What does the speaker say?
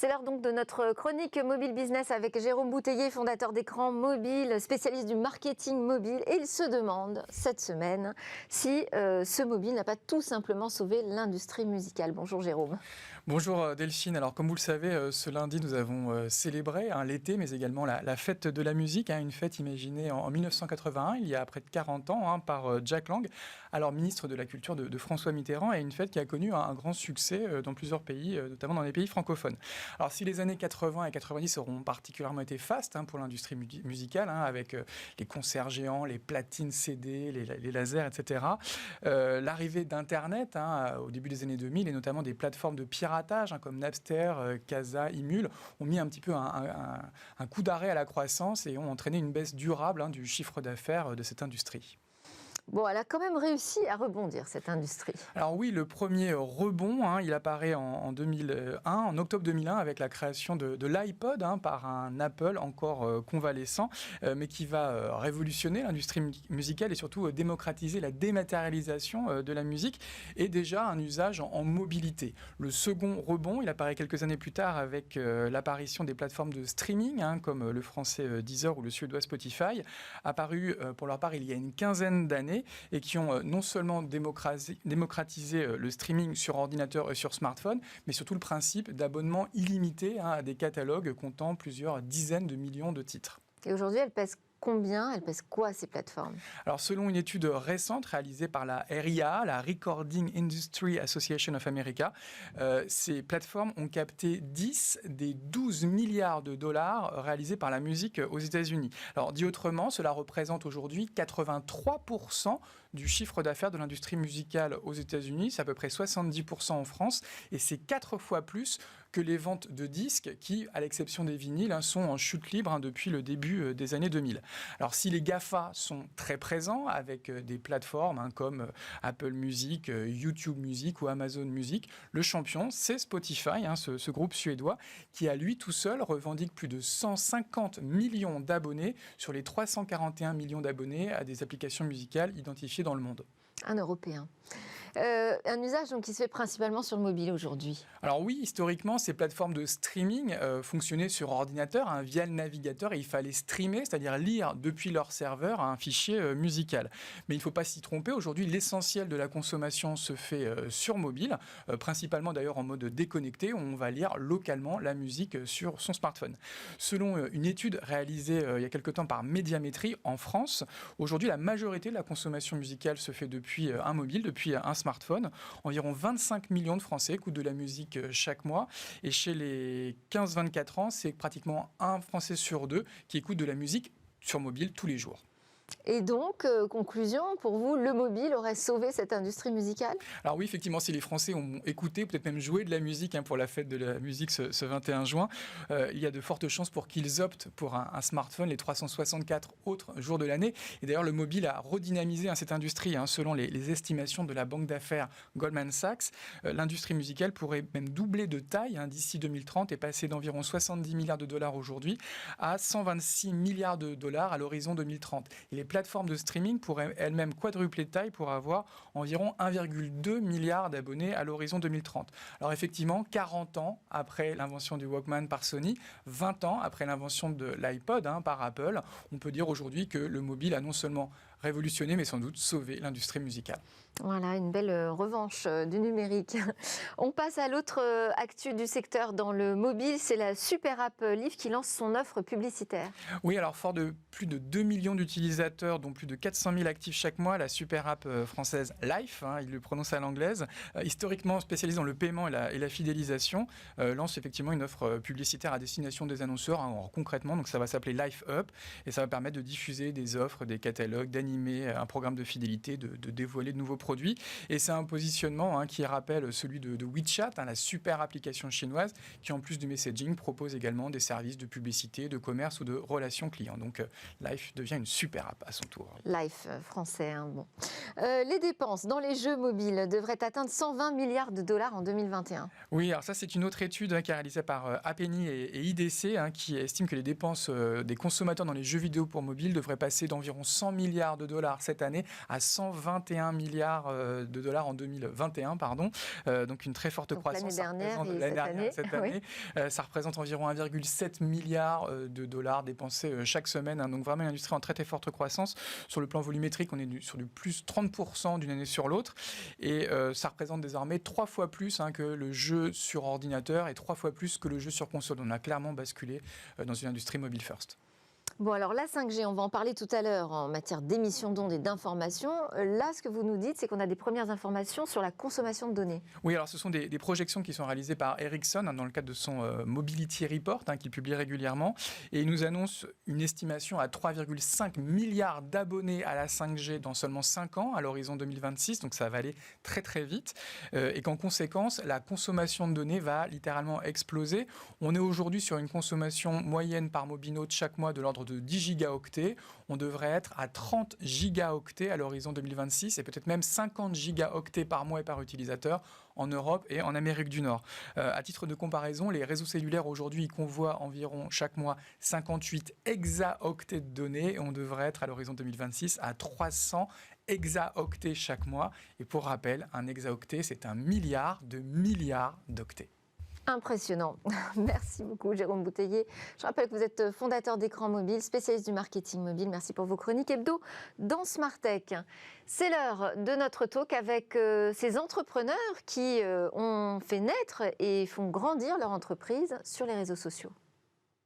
C'est l'heure donc de notre chronique Mobile Business avec Jérôme Bouteiller, fondateur d'Écran Mobile, spécialiste du marketing mobile. Et il se demande cette semaine si ce mobile n'a pas tout simplement sauvé l'industrie musicale. Bonjour Jérôme. Bonjour Delphine. Alors comme vous le savez, ce lundi nous avons célébré l'été, mais également la fête de la musique, une fête imaginée en 1981, il y a près de 40 ans, par Jack Lang, alors ministre de la Culture de François Mitterrand, et une fête qui a connu un grand succès dans plusieurs pays, notamment dans les pays francophones. Alors si les années 80 et 90 auront particulièrement été fastes pour l'industrie musicale, avec les concerts géants, les platines CD, les lasers, etc., l'arrivée d'Internet au début des années 2000 et notamment des plateformes de piratage comme Napster, Kazaa, Emule ont mis un petit peu un coup d'arrêt à la croissance et ont entraîné une baisse durable du chiffre d'affaires de cette industrie. Bon, elle a quand même réussi à rebondir, cette industrie. Alors oui, le premier rebond, il apparaît en 2001, en octobre 2001, avec la création de l'iPod par un Apple encore convalescent, mais qui va révolutionner l'industrie musicale et surtout démocratiser la dématérialisation de la musique et déjà un usage en mobilité. Le second rebond, il apparaît quelques années plus tard avec l'apparition des plateformes de streaming, comme le français Deezer ou le suédois Spotify, apparus pour leur part il y a une quinzaine d'années, et qui ont non seulement démocratisé le streaming sur ordinateur et sur smartphone, mais surtout le principe d'abonnement illimité à des catalogues comptant plusieurs dizaines de millions de titres. Et aujourd'hui, elle pèse combien? Elles pèsent quoi, ces plateformes? Alors, selon une étude récente réalisée par la RIA, la Recording Industry Association of America, ces plateformes ont capté 10 des 12 milliards de dollars réalisés par la musique aux États-Unis. Alors, dit autrement, cela représente aujourd'hui 83% du chiffre d'affaires de l'industrie musicale aux États-Unis. C'est à peu près 70% en France. Et c'est 4 fois plus que les ventes de disques qui, à l'exception des vinyles, sont en chute libre depuis le début des années 2000. Alors, si les GAFA sont très présents avec des plateformes comme Apple Music, YouTube Music ou Amazon Music, le champion, c'est Spotify, ce groupe suédois, qui à lui tout seul revendique plus de 150 millions d'abonnés sur les 341 millions d'abonnés à des applications musicales identifiées dans le monde. Un Européen. Un usage donc, qui se fait principalement sur le mobile aujourd'hui. Alors oui, historiquement, ces plateformes de streaming fonctionnaient sur ordinateur via le navigateur et il fallait streamer, c'est-à-dire lire depuis leur serveur un fichier musical. Mais il ne faut pas s'y tromper, aujourd'hui l'essentiel de la consommation se fait sur mobile, principalement d'ailleurs en mode déconnecté, où on va lire localement la musique sur son smartphone. Selon une étude réalisée il y a quelque temps par Médiamétrie en France, aujourd'hui la majorité de la consommation musicale se fait depuis un mobile, depuis un smartphone. Environ 25 millions de Français écoutent de la musique chaque mois. Et chez les 15-24 ans, c'est pratiquement un Français sur deux qui écoute de la musique sur mobile tous les jours. Et donc, conclusion, pour vous, le mobile aurait sauvé cette industrie musicale? Alors oui, effectivement, si les Français ont écouté, peut-être même joué de la musique pour la fête de la musique ce 21 juin, il y a de fortes chances pour qu'ils optent pour un smartphone les 364 autres jours de l'année. Et d'ailleurs, le mobile a redynamisé cette industrie. Selon les estimations de la banque d'affaires Goldman Sachs, l'industrie musicale pourrait même doubler de taille d'ici 2030 et passer d'environ 70 milliards de dollars aujourd'hui à 126 milliards de dollars à l'horizon 2030. Et les plateformes de streaming pourraient elles-mêmes quadrupler de taille pour avoir environ 1,2 milliard d'abonnés à l'horizon 2030. Alors effectivement, 40 ans après l'invention du Walkman par Sony, 20 ans après l'invention de l'iPod par Apple, on peut dire aujourd'hui que le mobile a non seulement révolutionné, mais sans doute sauvé l'industrie musicale. Voilà, une belle revanche du numérique. On passe à l'autre actu du secteur dans le mobile, c'est la super app Live qui lance son offre publicitaire. Oui, alors fort de plus de 2 millions d'utilisateurs, dont plus de 400 000 actifs chaque mois, la super app française Live, il le prononce à l'anglaise, historiquement spécialisée dans le paiement et la fidélisation, lance effectivement une offre publicitaire à destination des annonceurs, concrètement, donc ça va s'appeler Live Up, et ça va permettre de diffuser des offres, des catalogues, d'animer un programme de fidélité, de dévoiler de nouveaux produits. Et c'est un positionnement qui rappelle celui de WeChat, la super application chinoise, qui en plus du messaging propose également des services de publicité, de commerce ou de relations clients. Donc Live devient une super app à son tour. Live français, bon. Les dépenses dans les jeux mobiles devraient atteindre 120 milliards de dollars en 2021. Oui, alors ça c'est une autre étude qui est réalisée par Appenny et IDC qui estime que les dépenses des consommateurs dans les jeux vidéo pour mobile devraient passer d'environ 100 milliards milliards de dollars cette année à 121 milliards de dollars en 2021, pardon. Donc une très forte croissance. L'année dernière et cette année. Ça représente environ 1,7 milliard de dollars dépensés chaque semaine. Donc vraiment une industrie en très très forte croissance. Sur le plan volumétrique, on est sur du plus 30% d'une année sur l'autre. Et ça représente désormais 3 fois plus que le jeu sur ordinateur et 3 fois plus que le jeu sur console. On a clairement basculé dans une industrie mobile first. Bon, alors la 5G, on va en parler tout à l'heure en matière d'émissions d'ondes et d'informations. Là, ce que vous nous dites, c'est qu'on a des premières informations sur la consommation de données. Oui, alors ce sont des projections qui sont réalisées par Ericsson dans le cadre de son Mobility Report qu'il publie régulièrement. Et il nous annonce une estimation à 3,5 milliards d'abonnés à la 5G dans seulement 5 ans, à l'horizon 2026. Donc ça va aller très très vite. Et qu'en conséquence, la consommation de données va littéralement exploser. On est aujourd'hui sur une consommation moyenne par mobinaute chaque mois de l'ordre de 10 gigaoctets. On devrait être à 30 gigaoctets à l'horizon 2026 et peut-être même 50 gigaoctets par mois et par utilisateur en Europe et en Amérique du Nord. À titre de comparaison, les réseaux cellulaires aujourd'hui convoient environ chaque mois 58 hexaoctets de données et on devrait être à l'horizon 2026 à 300 hexaoctets chaque mois. Et pour rappel, un hexaoctet, c'est 1 milliard de milliards d'octets. Impressionnant. Merci beaucoup, Jérôme Bouteiller. Je rappelle que vous êtes fondateur d'Écran Mobile, spécialiste du marketing mobile. Merci pour vos chroniques hebdo dans Smart Tech. C'est l'heure de notre talk avec ces entrepreneurs qui ont fait naître et font grandir leur entreprise sur les réseaux sociaux.